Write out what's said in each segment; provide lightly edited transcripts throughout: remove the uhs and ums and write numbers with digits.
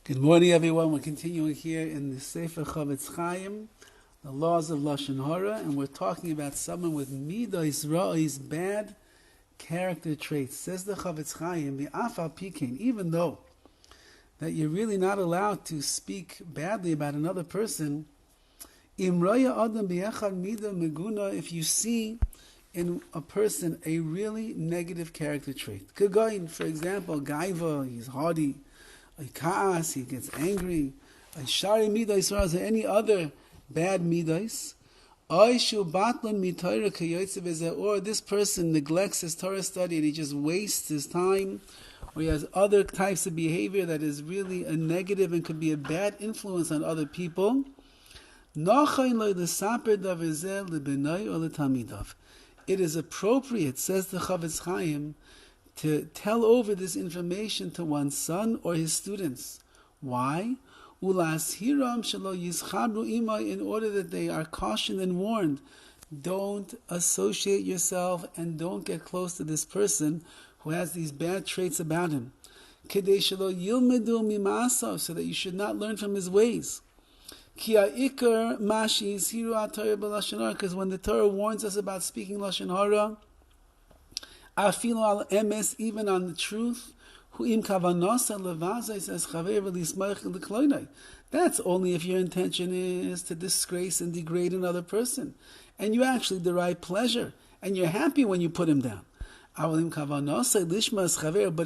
Good morning, everyone. We're continuing here in the Sefer CHOFETZ CHAIM, the laws of Lashon HaRa, and we're talking about someone with midos ra'is, bad character traits. Says the CHOFETZ CHAIM, the afal pikein, even though that you're really not allowed to speak badly about another person, im raya adam b'echad mida meguna, if you see in a person a really negative character trait. Kagain, for example, gaiva, he's haughty, kaas, he gets angry, shari midas, or any other bad midas, or this person neglects his Torah study and he just wastes his time, or he has other types of behavior that is really a negative and could be a bad influence on other people. It is appropriate, says the CHOFETZ CHAIM, to tell over this information to one's son or his students. Why? In order that they are cautioned and warned. Don't associate yourself and don't get close to this person who has these bad traits about him. So that you should not learn from his ways. Because when the Torah warns us about speaking Lashon HaRa, even on the truth, that's only if your intention is to disgrace and degrade another person, and you actually derive pleasure, and you're happy when you put him down. But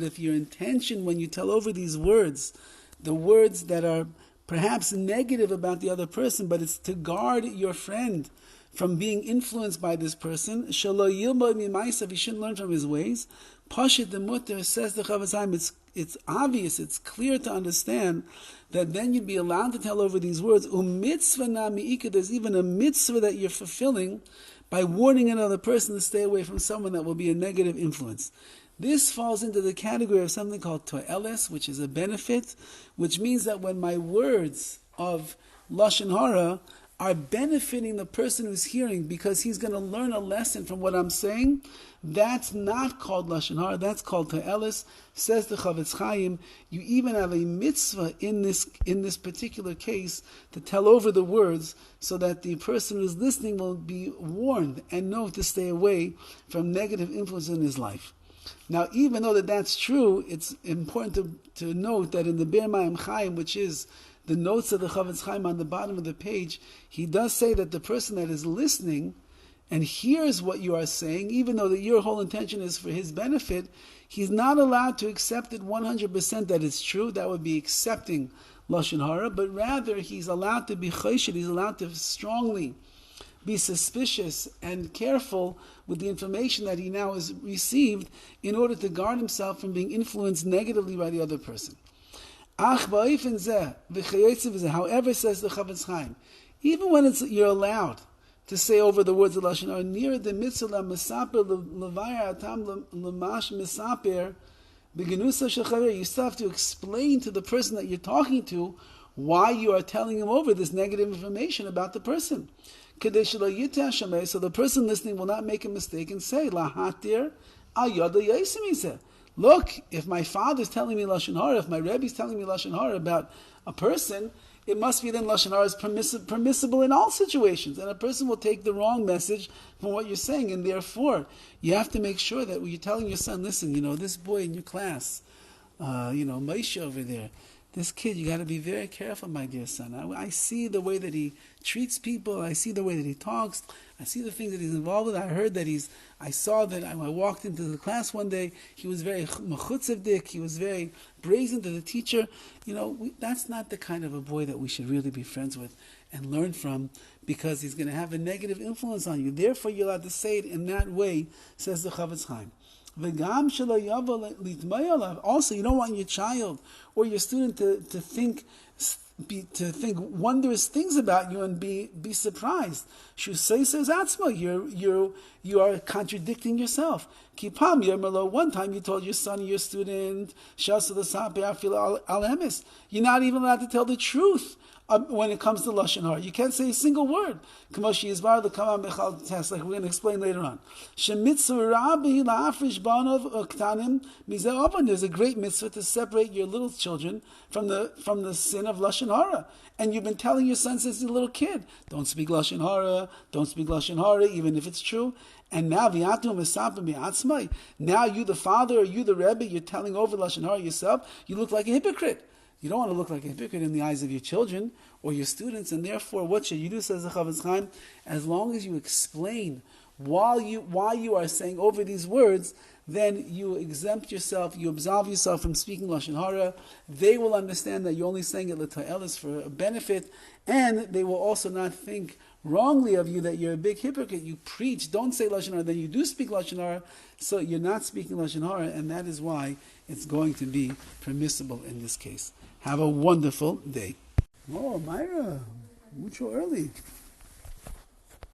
if your intention when you tell over these words, the words that are perhaps negative about the other person, but it's to guard your friend from being influenced by this person, he shouldn't learn from his ways. Pashit the Mutter, says the CHOFETZ CHAIM, it's obvious, it's clear to understand that then you'd be allowed to tell over these words. There's even a mitzvah that you're fulfilling by warning another person to stay away from someone that will be a negative influence. This falls into the category of something called to'eles, which is a benefit, which means that when my words of Lashon HaRa are benefiting the person who's hearing because he's going to learn a lesson from what I'm saying, that's not called Lashon HaRa, that's called to'eles. Says the CHOFETZ CHAIM, you even have a mitzvah in this particular case to tell over the words so that the person who's listening will be warned and know to stay away from negative influence in his life. Now, even though that's true, it's important to note that in the Bir Mayim Chaim, which is the notes of the CHOFETZ CHAIM on the bottom of the page, he does say that the person that is listening and hears what you are saying, even though that your whole intention is for his benefit, he's not allowed to accept it 100% that it's true. That would be accepting Lashon HaRa, but rather he's allowed to be choshed, he's allowed to strongly be suspicious and careful with the information that he now has received in order to guard himself from being influenced negatively by the other person. However, says the CHOFETZ CHAIM, even when you're allowed to say over the words of Lashon HaRa, near the mitzvah mesaper levayar atam lemash mesaper begenusa shechaver, you still have to explain to the person that you're talking to why you are telling him over this negative information about the person. So the person listening will not make a mistake and say, Lahatir ayada yaisimise. Look, if my father's telling me Lashon HaRa, if my Rebbe's telling me Lashon HaRa about a person, it must be then Lashon HaRa is permissible in all situations, and a person will take the wrong message from what you're saying, and therefore you have to make sure that when you're telling your son, listen, this boy in your class, Moshe over there, this kid, you got to be very careful, my dear son. I see the way that he treats people. I see the way that he talks. I see the things that he's involved with. I saw that I walked into the class one day. He was very mechutzevdik. He was very brazen to the teacher. That's not the kind of a boy that we should really be friends with and learn from, because he's going to have a negative influence on you. Therefore, you're allowed to say it in that way, says the CHOFETZ CHAIM. Also, you don't want your child or your student to think wondrous things about you and be surprised. You are contradicting yourself. One time you told your son or your student, you're not even allowed to tell the truth when it comes to Lashon HaRa. You can't say a single word. Like we're going to explain later on. There's a great mitzvah to separate your little children from the sin of Lashon HaRa. And you've been telling your son since he's a little kid, don't speak Lashon HaRa, don't speak Lashon HaRa, even if it's true. And now, now you the father or you the Rebbe, you're telling over Lashon HaRa yourself, you look like a hypocrite. You don't want to look like a hypocrite in the eyes of your children or your students, and therefore what should you do, says the CHOFETZ Chaim, as long as you explain why you are saying over these words, then you exempt yourself, you absolve yourself from speaking Lashon HaRa. They will understand that you're only saying it l'ta'elis for a benefit, and they will also not think wrongly of you that you're a big hypocrite. You preach, don't say Lashon HaRa, then you do speak Lashon HaRa, so you're not speaking Lashon HaRa, and that is why it's going to be permissible in this case. Have a wonderful day. Oh, Myra, mucho early.